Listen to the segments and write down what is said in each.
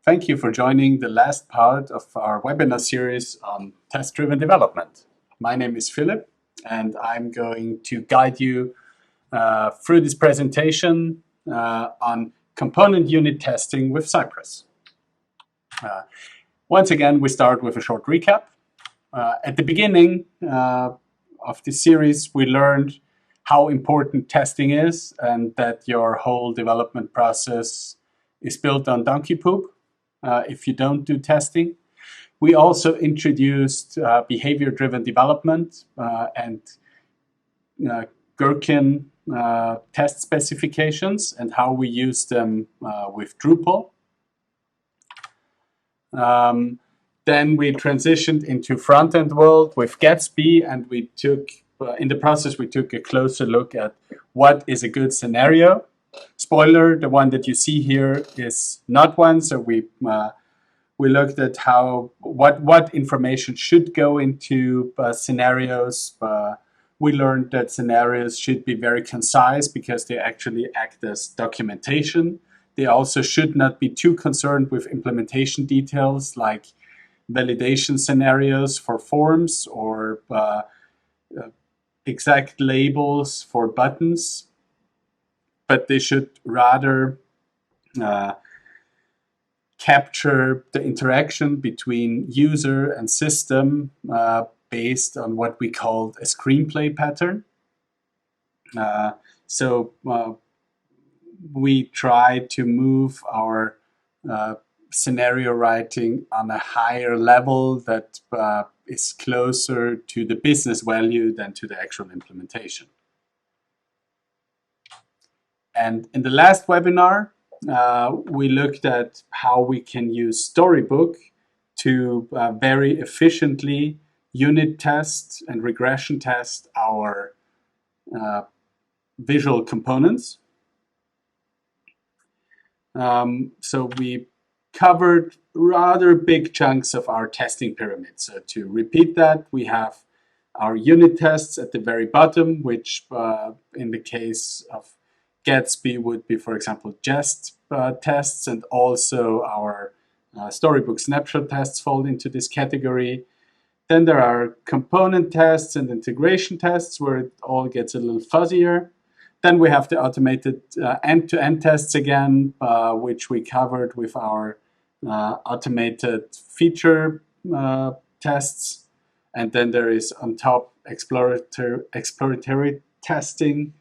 Thank you for joining the last part of our webinar series on test-driven development. My name is Philip, and I'm going to guide you through this presentation on component unit testing with Cypress. Once again, we start with a short recap. At the beginning of this series, we learned how important testing is and that your whole development process is built on donkey poop if you don't do testing. We also introduced behavior-driven development and Gherkin test specifications and how we use them with Drupal. Then we transitioned into front-end world with Gatsby, and we took, in the process, we took a closer look at what is a good scenario. Spoiler, the one that you see here is not one, so we looked at what information should go into scenarios. We learned that scenarios should be very concise because they actually act as documentation. They also should not be too concerned with implementation details like validation scenarios for forms or exact labels for buttons, but they should rather capture the interaction between user and system based on what we called a screenplay pattern. So we try to move our scenario writing on a higher level that is closer to the business value than to the actual implementation. And in the last webinar, we looked at how we can use Storybook to very efficiently unit test and regression test our visual components. So we covered rather big chunks of our testing pyramid. So to repeat that, we have our unit tests at the very bottom, which in the case of Gatsby would be, for example, jest tests, and also our Storybook snapshot tests fall into this category. Then there are component tests and integration tests where it all gets a little fuzzier. Then we have the automated end-to-end tests again, which we covered with our automated feature tests. And then there is on top exploratory testing,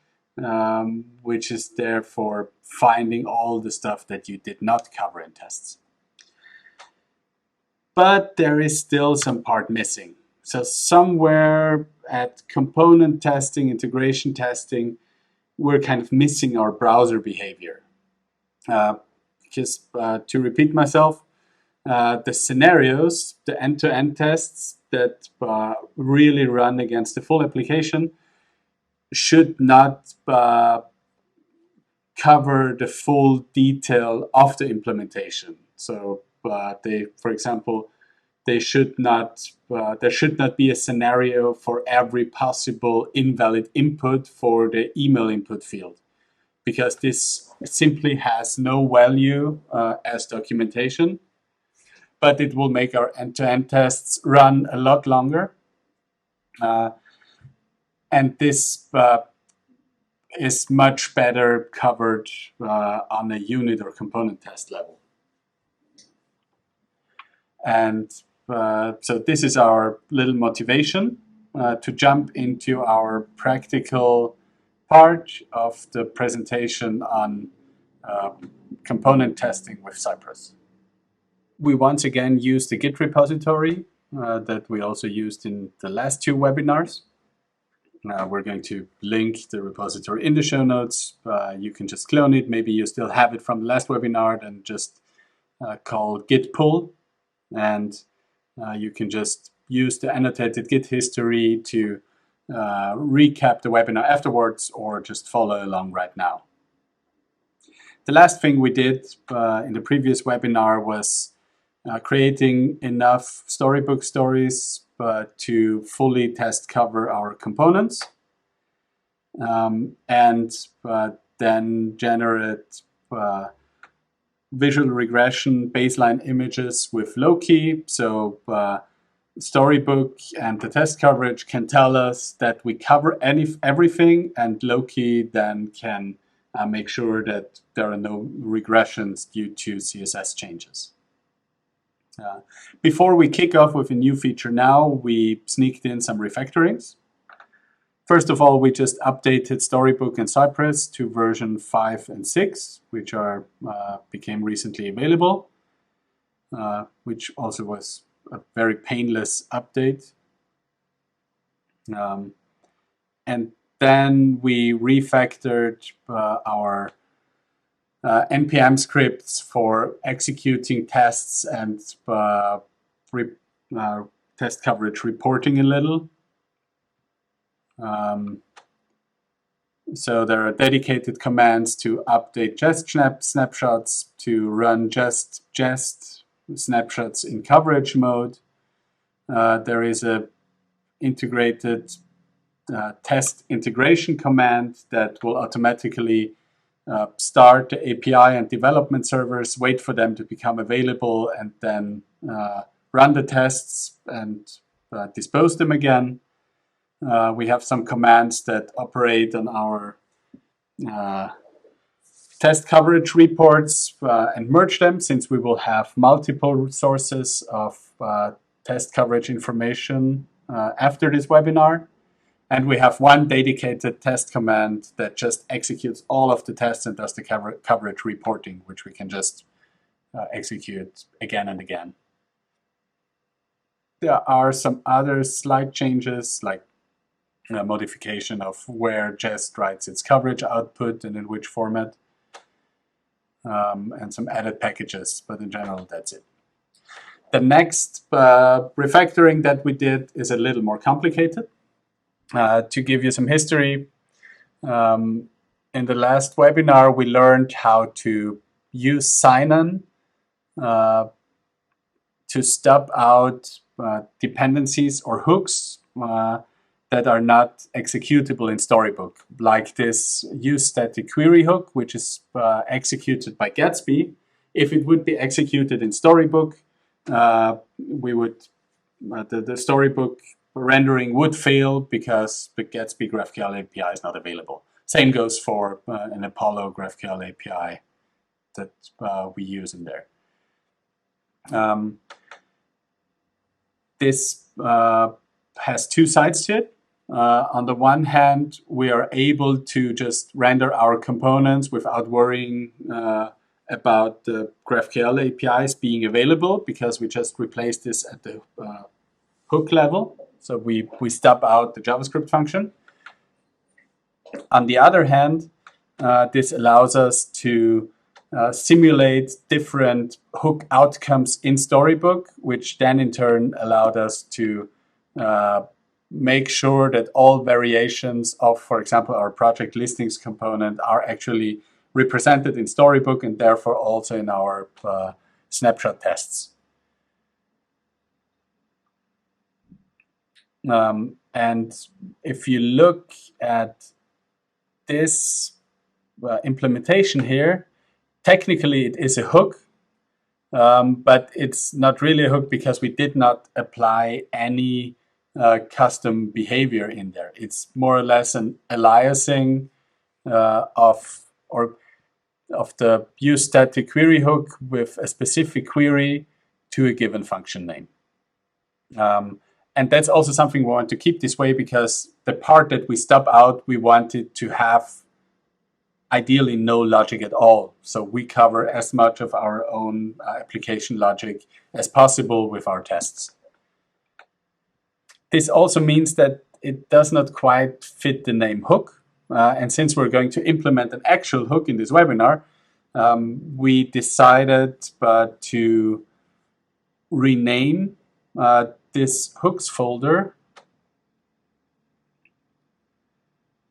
which is there for finding all the stuff that you did not cover in tests. But there is still some part missing. So somewhere at component testing, integration testing, we're kind of missing our browser behavior. Because to repeat myself, the scenarios, the end-to-end tests that really run against the full application should not cover the full detail of the implementation. So they, for example, there should not be a scenario for every possible invalid input for the email input field, because this simply has no value as documentation, but it will make our end-to-end tests run a lot longer. And this is much better covered on a unit or component test level. And so this is our little motivation to jump into our practical part of the presentation on component testing with Cypress. We once again use the Git repository that we also used in the last two webinars. We're going to link the repository in the show notes. You can just clone it. Maybe you still have it from the last webinar, and just call git pull. And you can just use the annotated Git history to recap the webinar afterwards, or just follow along right now. The last thing we did in the previous webinar was creating enough Storybook stories to fully test cover our components, and then generate visual regression baseline images with Loki. So Storybook and the test coverage can tell us that we cover everything, and Loki then can make sure that there are no regressions due to CSS changes. Before we kick off with a new feature now, we sneaked in some refactorings. First of all, we just updated Storybook and Cypress to version 5 and 6, which are became recently available, which also was a very painless update. And then we refactored our NPM scripts for executing tests and test coverage reporting a little. So there are dedicated commands to update jest snapshots, to run jest snapshots in coverage mode. There is a integrated test integration command that will automatically start the API and development servers, wait for them to become available, and then run the tests and dispose them again. We have some commands that operate on our test coverage reports and merge them, since we will have multiple sources of test coverage information after this webinar. And we have one dedicated test command that just executes all of the tests and does the coverage reporting, which we can just execute again and again. There are some other slight changes, like modification of where jest writes its coverage output and in which format, and some added packages, but in general, that's it. The next refactoring that we did is a little more complicated. To give you some history, in the last webinar, we learned how to use sign-on to stub out dependencies or hooks that are not executable in Storybook, like this use static query hook, which is executed by Gatsby. If it would be executed in Storybook, we would the Storybook rendering would fail because the Gatsby GraphQL API is not available. Same goes for an Apollo GraphQL API that we use in there. This has two sides to it. On the one hand, we are able to just render our components without worrying about the GraphQL APIs being available, because we just replace this at the hook level. So we stub out the JavaScript function. On the other hand, this allows us to simulate different hook outcomes in Storybook, which then in turn allowed us to make sure that all variations of, for example, our project listings component are actually represented in Storybook and therefore also in our snapshot tests. And if you look at this implementation here, technically it is a hook, but it's not really a hook because we did not apply any custom behavior in there. It's more or less an aliasing of the use static query hook with a specific query to a given function name. And that's also something we want to keep this way, because the part that we stub out, we wanted to have ideally no logic at all. So we cover as much of our own application logic as possible with our tests. This also means that it does not quite fit the name hook. And since we're going to implement an actual hook in this webinar, we decided to rename this hooks folder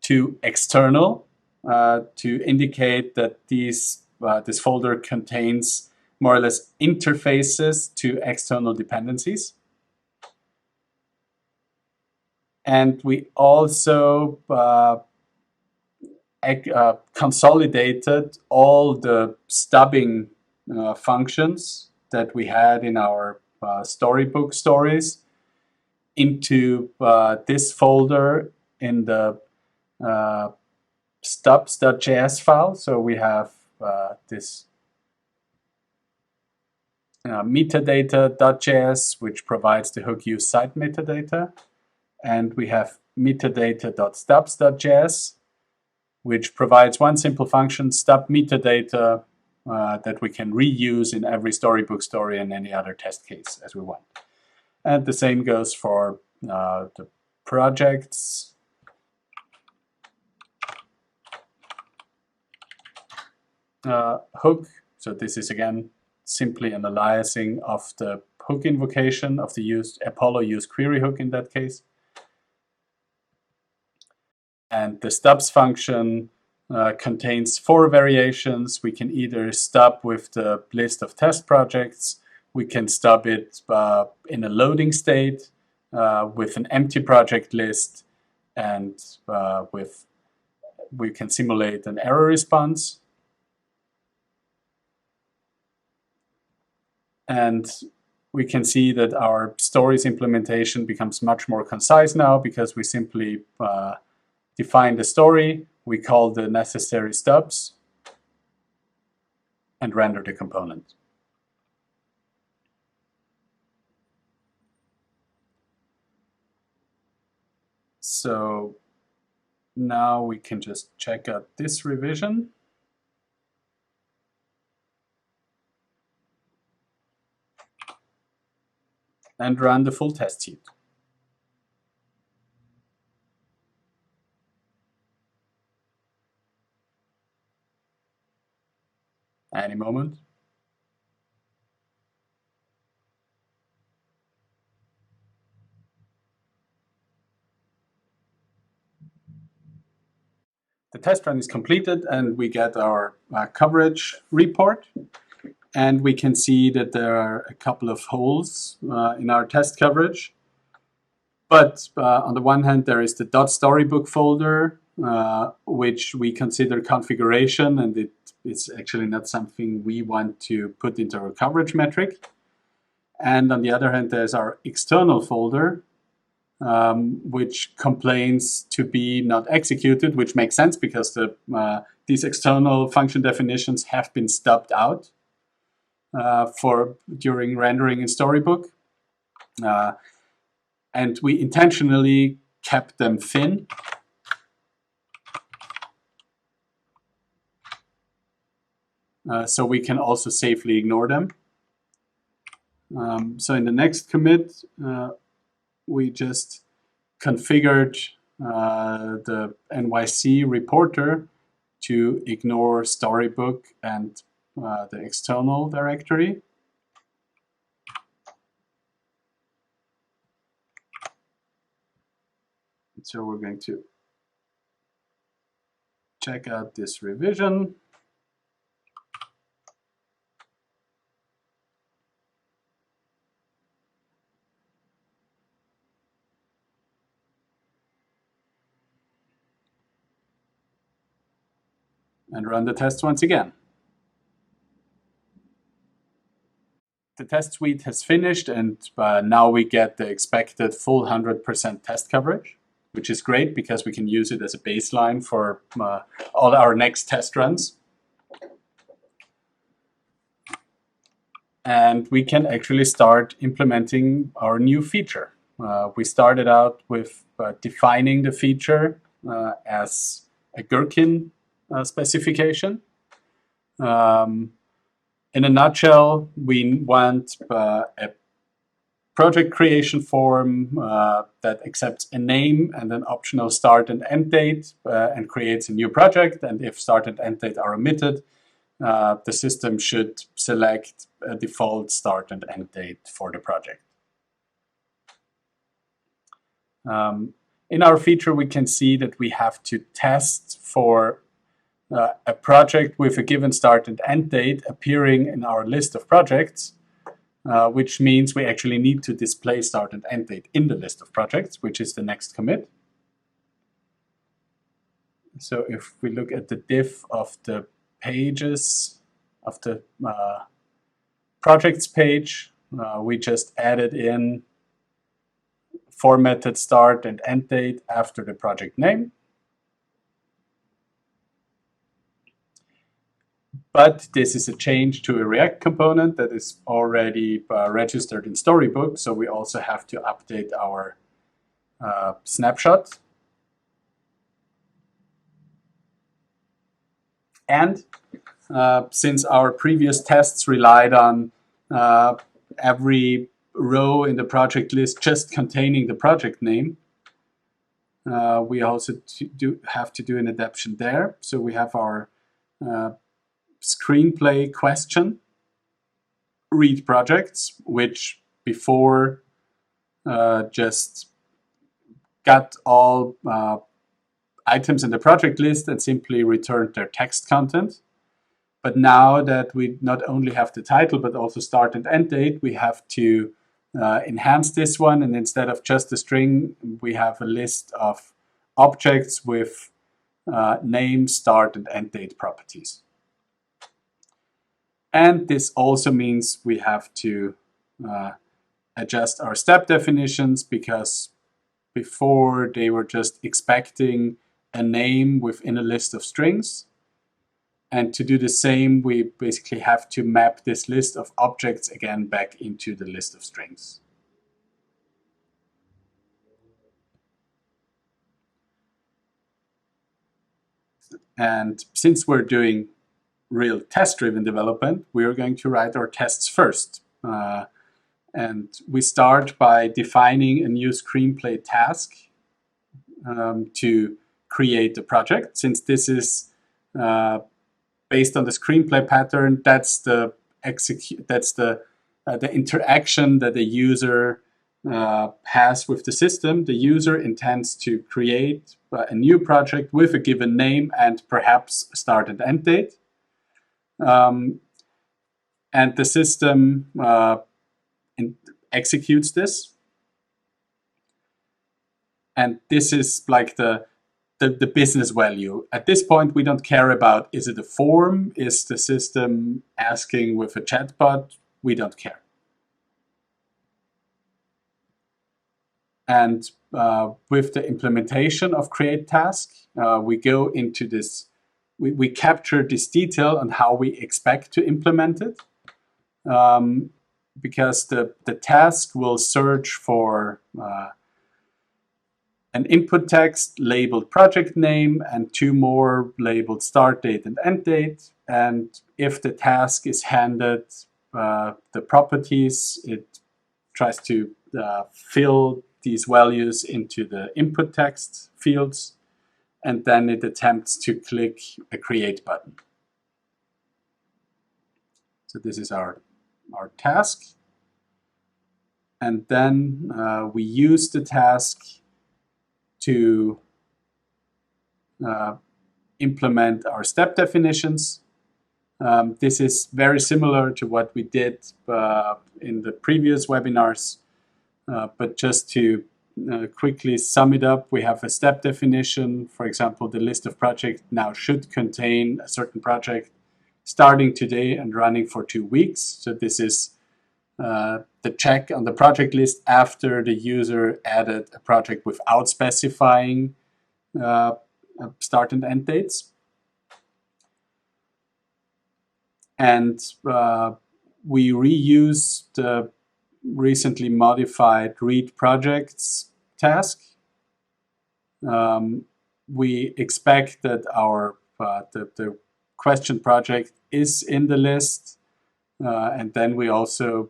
to external, to indicate that this folder contains more or less interfaces to external dependencies. And we also consolidated all the stubbing functions that we had in our Storybook stories into this folder in the stubs.js file. So we have this metadata.js, which provides the hook use site metadata. And we have metadata.stubs.js, which provides one simple function, stub metadata, that we can reuse in every Storybook story and any other test case as we want. And the same goes for the projects. Hook. So this is again simply an aliasing of the hook invocation of the Apollo use query hook in that case. And the stubs function contains 4 variations. We can either stub with the list of test projects, we can stub it in a loading state with an empty project list, and we can simulate an error response. And we can see that our stories implementation becomes much more concise now, because we simply define the story, we call the necessary stubs, and render the component. So now we can just check out this revision. And run the full test suite. Any moment. The test run is completed, and we get our coverage report. And we can see that there are a couple of holes in our test coverage. But on the one hand, there is the .storybook folder, which we consider configuration, and it is actually not something we want to put into our coverage metric. And on the other hand, there's our external folder, which complains to be not executed, which makes sense because these external function definitions have been stubbed out during rendering in Storybook. And we intentionally kept them thin. So we can also safely ignore them. So in the next commit, we just configured the NYC reporter to ignore Storybook and the external directory. So we're going to check out this revision. And run the test once again. The test suite has finished, and now we get the expected full 100% test coverage, which is great because we can use it as a baseline for all our next test runs. And we can actually start implementing our new feature. We started out with defining the feature as a gherkin specification. In a nutshell, we want a project creation form that accepts a name and an optional start and end date and creates a new project. And if start and end date are omitted, the system should select a default start and end date for the project. In our feature, we can see that we have to test for a project with a given start and end date appearing in our list of projects, which means we actually need to display start and end date in the list of projects, which is the next commit. So if we look at the diff of the pages of the projects page, we just added in formatted start and end date after the project name. But this is a change to a React component that is already registered in Storybook, so we also have to update our snapshot. And since our previous tests relied on every row in the project list just containing the project name, we also have to do an adaptation there. So we have our screenplay question, read projects, which before just got all items in the project list and simply returned their text content. But now that we not only have the title, but also start and end date, we have to enhance this one. And instead of just a string, we have a list of objects with name, start, and end date properties. And this also means we have to adjust our step definitions, because before they were just expecting a name within a list of strings. And to do the same, we basically have to map this list of objects again back into the list of strings. And since we're doing real test-driven development, we are going to write our tests first. And we start by defining a new screenplay task to create the project. Since this is based on the screenplay pattern, that's the interaction that the user has with the system. The user intends to create a new project with a given name and perhaps a start and end date. And the system executes this. And this is like the business value. At this point, we don't care about, is it a form? Is the system asking with a chatbot? We don't care. And with the implementation of create task, we go into this, we capture this detail on how we expect to implement it. Because the task will search for an input text labeled project name and two more labeled start date and end date. And if the task is handed the properties, it tries to fill these values into the input text fields, and then it attempts to click a create button. So this is our task. And then we use the task to implement our step definitions. This is very similar to what we did in the previous webinars, but just to quickly sum it up, we have a step definition. For example, the list of projects now should contain a certain project starting today and running for 2 weeks. So this is the check on the project list after the user added a project without specifying start and end dates. And we reuse the recently modified read projects task. We expect that our the question project is in the list, and then we also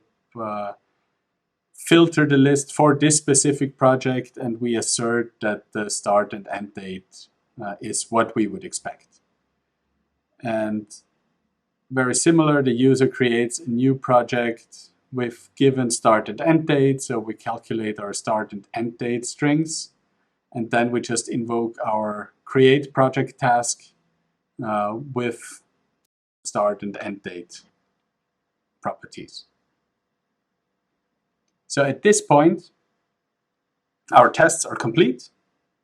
filter the list for this specific project, and we assert that the start and end date is what we would expect. And very similar, the user creates a new project with given start and end date. So we calculate our start and end date strings, and then we just invoke our create project task with start and end date properties. So at this point, our tests are complete,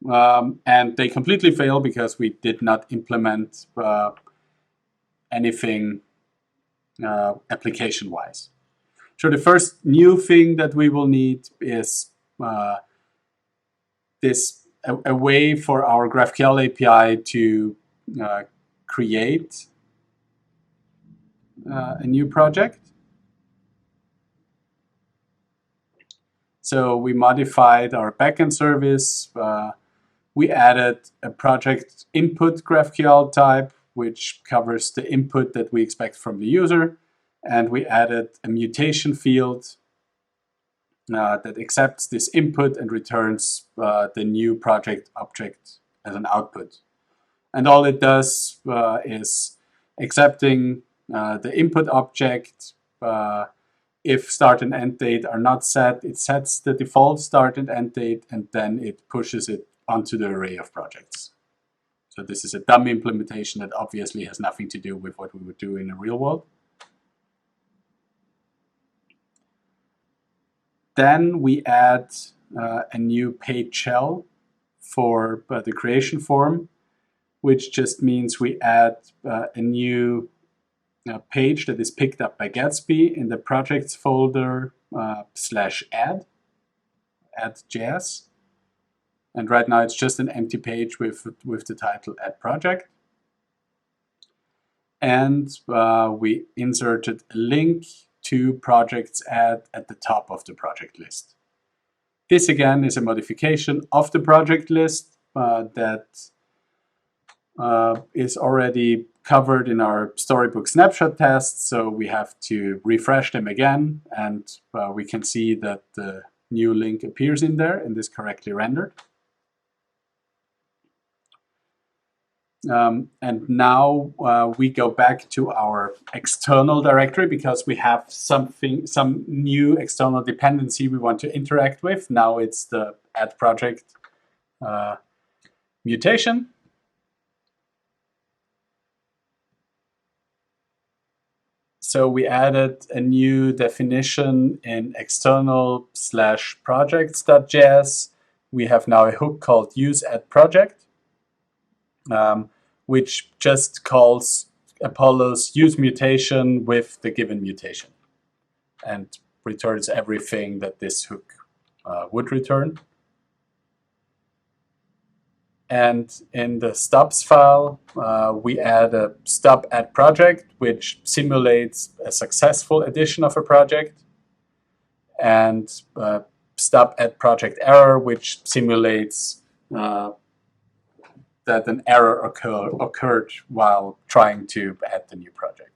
and they completely fail because we did not implement anything application-wise. So the first new thing that we will need is a way for our GraphQL API to create a new project. So we modified our backend service. We added a project input GraphQL type, which covers the input that we expect from the user. And we added a mutation field that accepts this input and returns the new project object as an output. And all it does is accepting the input object. If start and end date are not set, it sets the default start and end date, and then it pushes it onto the array of projects. So this is a dummy implementation that obviously has nothing to do with what we would do in the real world. Then we add a new page shell for the creation form, which just means we add a new page that is picked up by Gatsby in the projects folder /add.js. And right now it's just an empty page with the title add project. And we inserted a link to projects add at the top of the project list. This again is a modification of the project list that is already covered in our Storybook snapshot tests, so we have to refresh them again, and we can see that the new link appears in there and is correctly rendered. And now we go back to our external directory because we have some new external dependency we want to interact with. Now it's the add project mutation. So we added a new definition in external/projects.js. We have now a hook called use add project, which just calls Apollo's use mutation with the given mutation and returns everything that this hook would return. And in the stubs file, we add a stub add project, which simulates a successful addition of a project, and stub add project error, which simulates that an error occurred while trying to add the new project.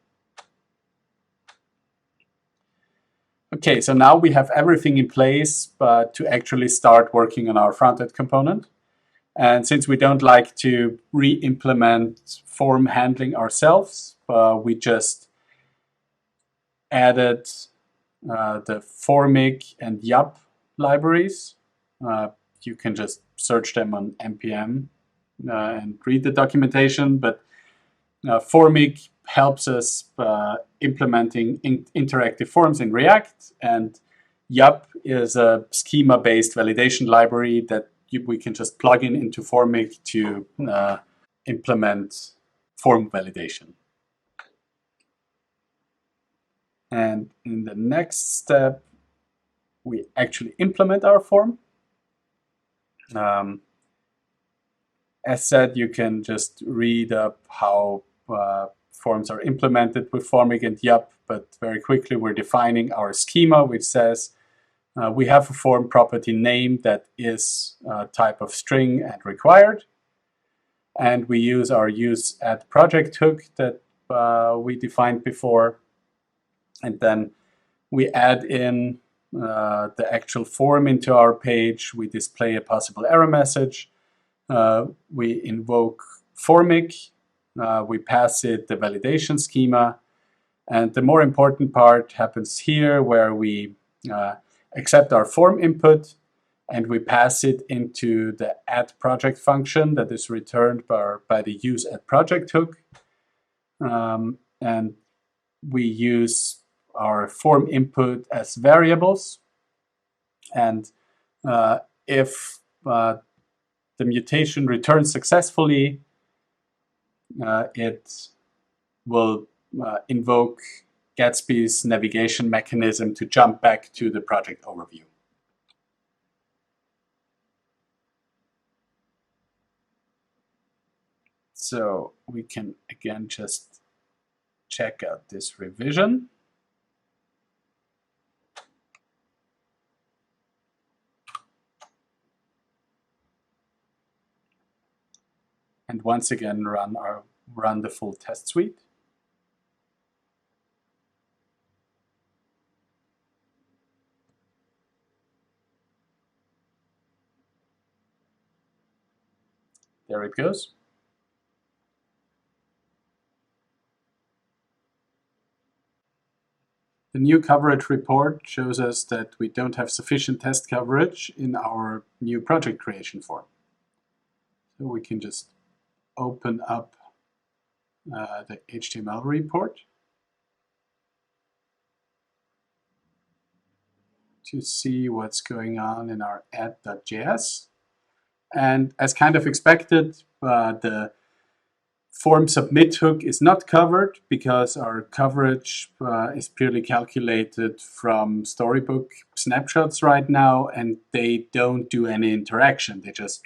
Okay, so now we have everything in place to actually start working on our front-end component. And since we don't like to re-implement form handling ourselves, we just added the formic and yup libraries. You can just search them on npm and read the documentation, but formic helps us implementing interactive forms in React, and yup is a schema-based validation library that we can just plug in into formic to implement form validation. And in the next step, we actually implement our form. As said, you can just read up how forms are implemented with formic and yup, but very quickly we're defining our schema, which says we have a form property name that is a type of string and required. And we use our use add project hook that we defined before. And then we add in the actual form into our page. We display a possible error message. We invoke formic. We pass it the validation schema. And the more important part happens here, where we accept our form input and we pass it into the add project function that is returned by the use add project hook. And we use our form input as variables. And if the mutation returns successfully, it will invoke Gatsby's navigation mechanism to jump back to the project overview. So we can again just check out this revision. And once again, run the full test suite. There it goes. The new coverage report shows us that we don't have sufficient test coverage in our new project creation form. So we can just open up the HTML report to see what's going on in our add.js. And as kind of expected, the form submit hook is not covered because our coverage is purely calculated from Storybook snapshots right now, and they don't do any interaction. They just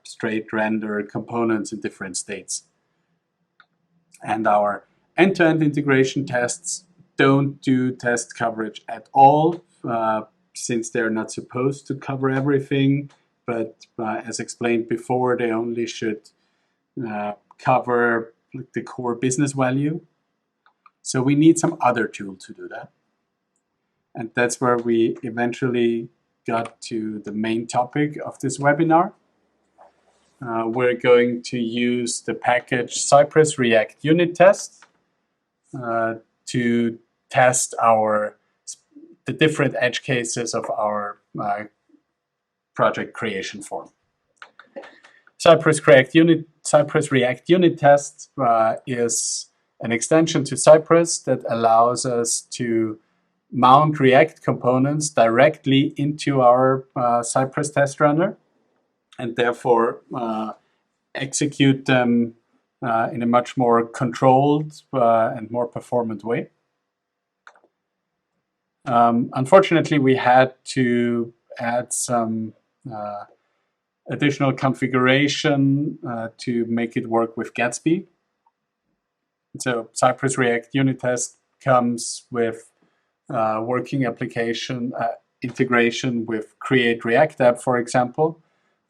straight render components in different states. And our end-to-end integration tests don't do test coverage at all, since they're not supposed to cover everything. But as explained before, they only should cover the core business value. So we need some other tool to do that. And that's where we eventually got to the main topic of this webinar. We're going to use the package Cypress React unit test to test the different edge cases of our project creation form. Cypress React unit test is an extension to Cypress that allows us to mount React components directly into our Cypress test runner, and therefore execute them in a much more controlled and more performant way. Unfortunately, we had to add some additional configuration to make it work with Gatsby. So Cypress React unit test comes with working application integration with Create React app, for example.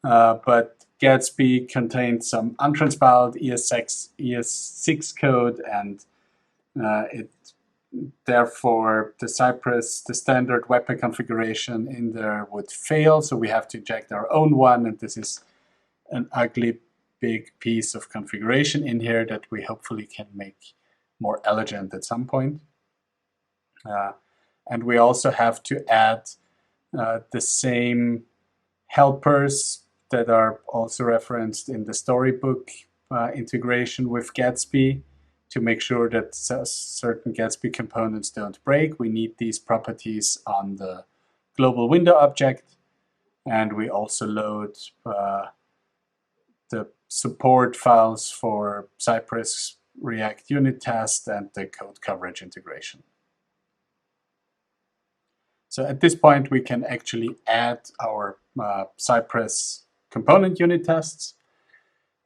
But Gatsby contains some untransposed ES6 code, and therefore the standard Webpack configuration in there would fail. So we have to inject our own one, and this is an ugly big piece of configuration in here that we hopefully can make more elegant at some point. And we also have to add the same helpers that are also referenced in the Storybook integration with Gatsby to make sure that certain Gatsby components don't break. We need these properties on the global window object, and we also load the support files for Cypress React unit test and the code coverage integration. So at this point, we can actually add our Cypress component unit tests.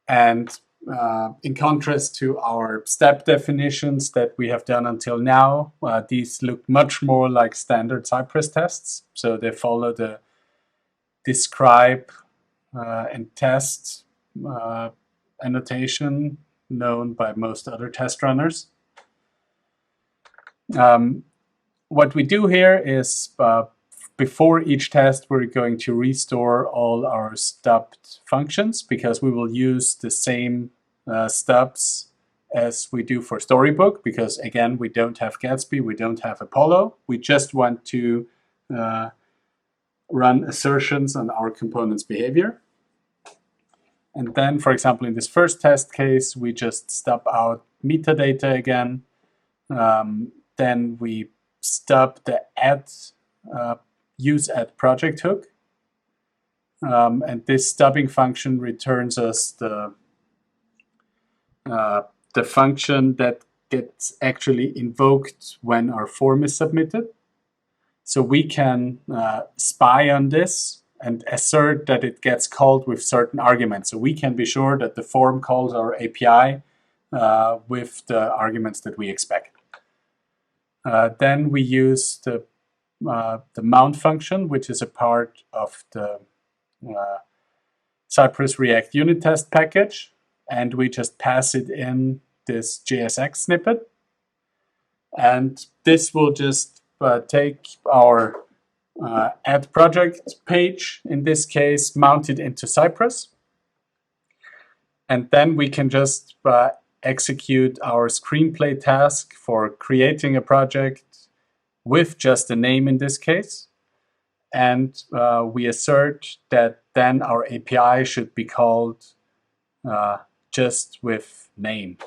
And in contrast to our step definitions that we have done until now, these look much more like standard Cypress tests. So they follow the describe and test annotation known by most other test runners. What we do here is before each test, we're going to restore all our stubbed functions because we will use the same stubs as we do for Storybook, because again, we don't have Gatsby, we don't have Apollo. We just want to run assertions on our component's behavior. And then, for example, in this first test case, we just stub out metadata again. Then we stub the use add project hook. And this stubbing function returns us the function that gets actually invoked when our form is submitted. So we can spy on this and assert that it gets called with certain arguments. So we can be sure that the form calls our API with the arguments that we expect. Then we use the mount function, which is a part of the Cypress React unit test package, and we just pass it in this JSX snippet. And this will just take our add project page, in this case, mount it into Cypress. And then we can just execute our screenplay task for creating a project with just a name in this case. And we assert that then our API should be called just with name.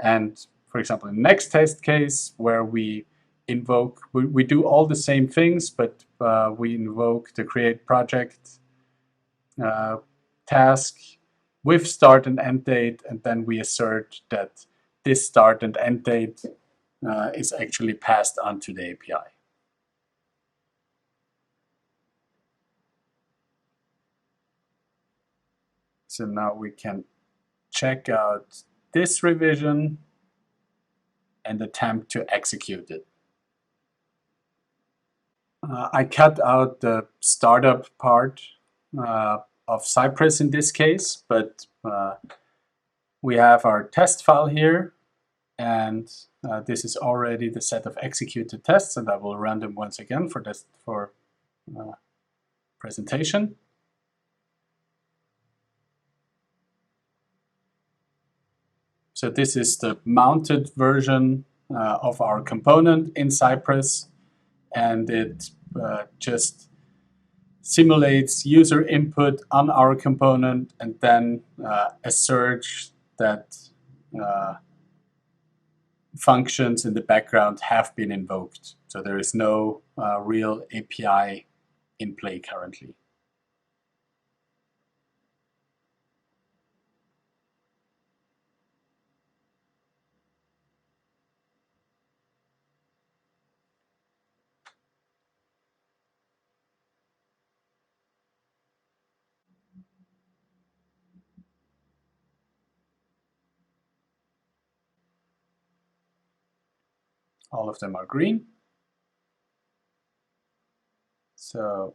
And for example, in the next test case where we invoke, we do all the same things, but we invoke the create project task with start and end date, and then we assert that this start and end date is actually passed on to the API. So now we can check out this revision and attempt to execute it. I cut out the startup part of Cypress in this case, but we have our test file here, and this is already the set of executed tests, and I will run them once again for this presentation. So this is the mounted version of our component in Cypress, and it just simulates user input on our component and then asserts that functions in the background have been invoked. So there is no real API in play currently. All of them are green. So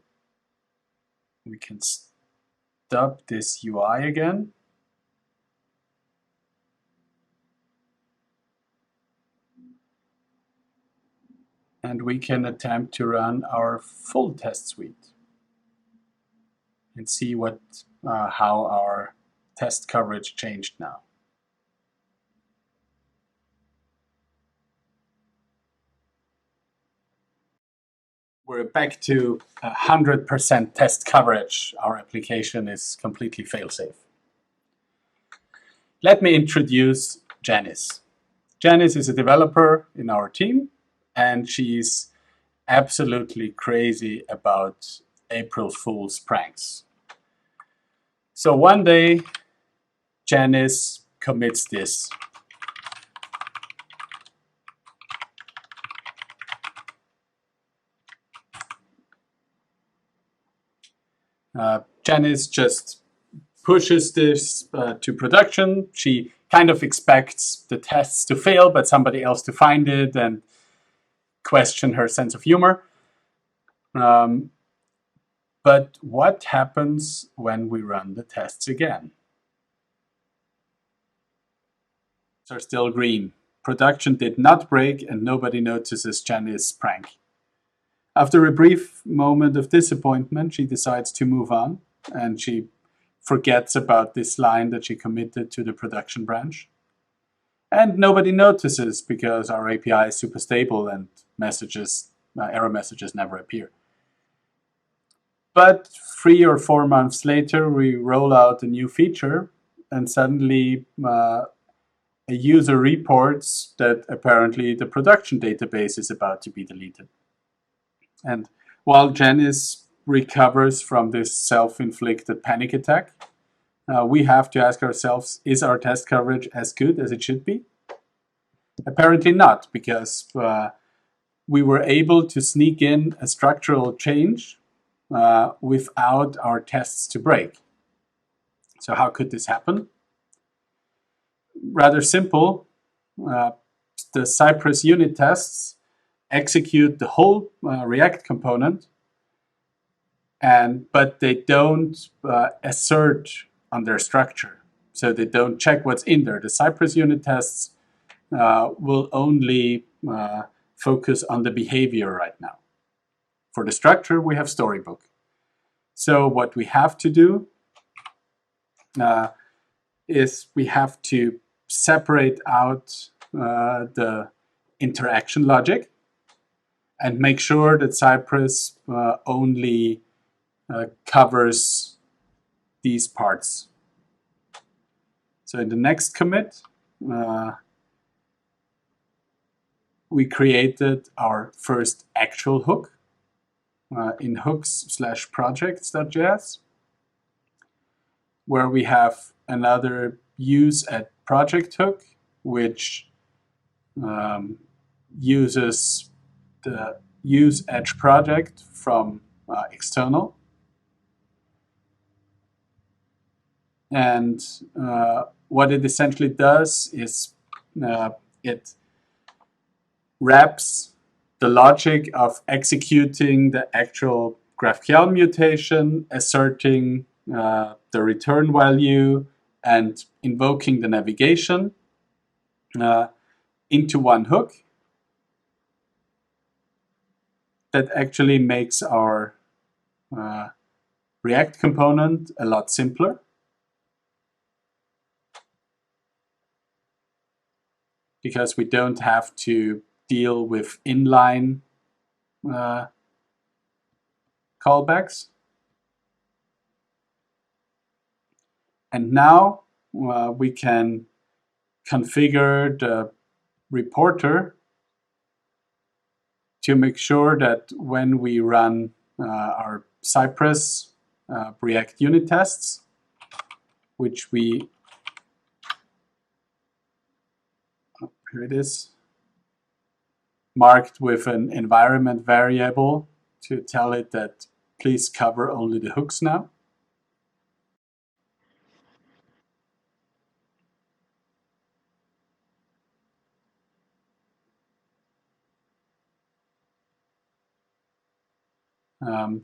we can stop this UI again. And we can attempt to run our full test suite and see how our test coverage changed now. We're back to 100% test coverage. Our application is completely fail-safe. Let me introduce Janice. Janice is a developer in our team, and she's absolutely crazy about April Fool's pranks. So one day, Janice commits this. Janice just pushes this to production. She kind of expects the tests to fail, but somebody else to find it and question her sense of humor. But what happens when we run the tests again? They're still green. Production did not break and nobody notices Janice's prank. After a brief moment of disappointment, she decides to move on, and she forgets about this line that she committed to the production branch. And nobody notices because our API is super stable and error messages never appear. But 3 or 4 months later, we roll out a new feature, and suddenly a user reports that apparently the production database is about to be deleted. And while Janice recovers from this self-inflicted panic attack, we have to ask ourselves, is our test coverage as good as it should be? Apparently not, because we were able to sneak in a structural change without our tests to break. So how could this happen? Rather simple. The Cypress unit tests execute the whole React component, but they don't assert on their structure. So they don't check what's in there. The Cypress unit tests will only focus on the behavior right now. For the structure, we have Storybook. So what we have to do is we have to separate out the interaction logic and make sure that Cypress only covers these parts. So in the next commit, we created our first actual hook in hooks/projects.js, where we have another use at project hook, which uses the use edge project from external. And what it essentially does is it wraps the logic of executing the actual GraphQL mutation, asserting the return value, and invoking the navigation into one hook. That actually makes our React component a lot simpler. Because we don't have to deal with inline callbacks. And now we can configure the reporter to make sure that when we run our Cypress React unit tests, which we, here it is, marked with an environment variable to tell it that please cover only the hooks now.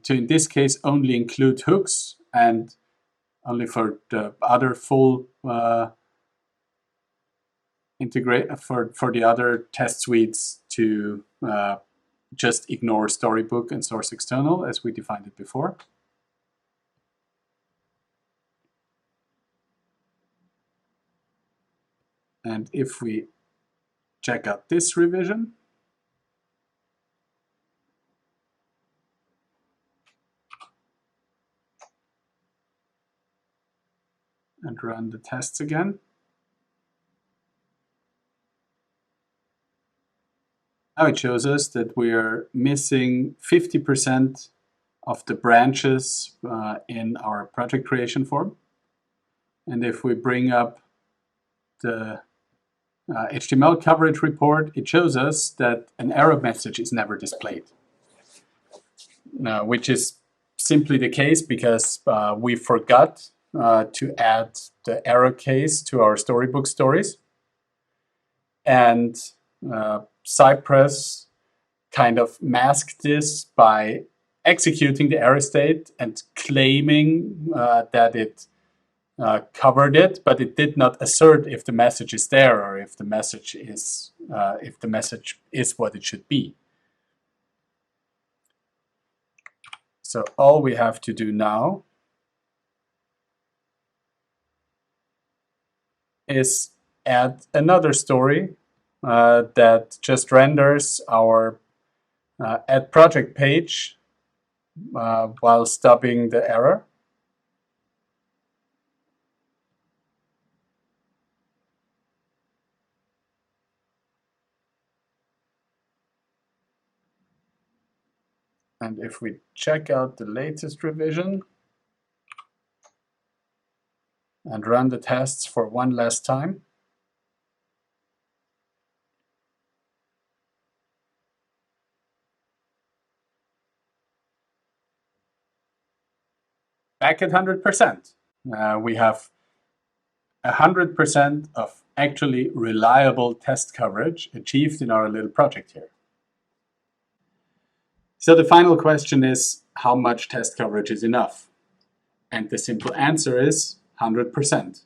To, in this case, only include hooks and only for the other full integrate for the other test suites to just ignore Storybook and source external as we defined it before. And if we check out this revision, and run the tests again, now it shows us that we are missing 50% of the branches in our project creation form. And if we bring up the HTML coverage report, it shows us that an error message is never displayed, which is simply the case because we forgot to add the error case to our Storybook stories. And Cypress kind of masked this by executing the error state and claiming that it covered it, but it did not assert if the message is there or if the message is what it should be. So all we have to do now is add another story that just renders our add project page while stubbing the error. And if we check out the latest revision and run the tests for one last time, back at 100%. We have 100% of actually reliable test coverage achieved in our little project here. So the final question is, how much test coverage is enough? And the simple answer is 100%.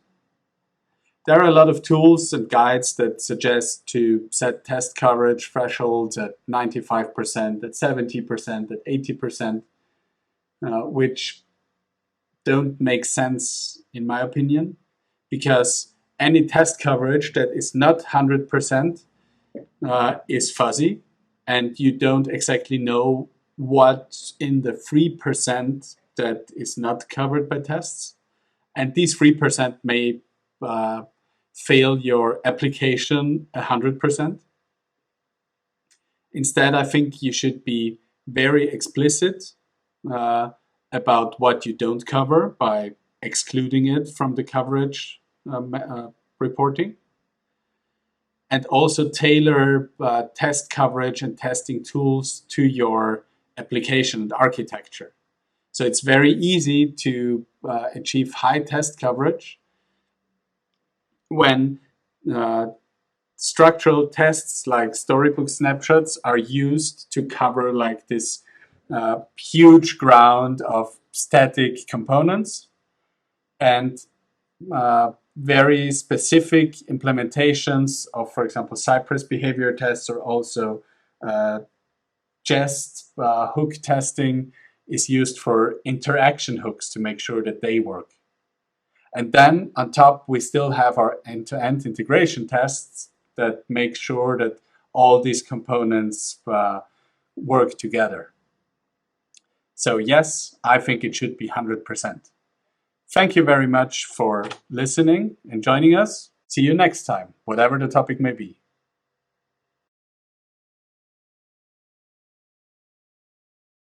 There are a lot of tools and guides that suggest to set test coverage thresholds at 95%, at 70%, at 80%, which don't make sense in my opinion, because any test coverage that is not 100% is fuzzy, and you don't exactly know what's in the 3% that is not covered by tests. And these 3% may fail your application 100%. Instead, I think you should be very explicit about what you don't cover by excluding it from the coverage reporting. And also tailor test coverage and testing tools to your application and architecture. So it's very easy to achieve high test coverage when structural tests like Storybook snapshots are used to cover like this huge ground of static components, and very specific implementations of, for example, Cypress behavior tests, or also jest hook testing is used for interaction hooks to make sure that they work. And then on top, we still have our end-to-end integration tests that make sure that all these components work together. So yes, I think it should be 100%. Thank you very much for listening and joining us. See you next time, whatever the topic may be.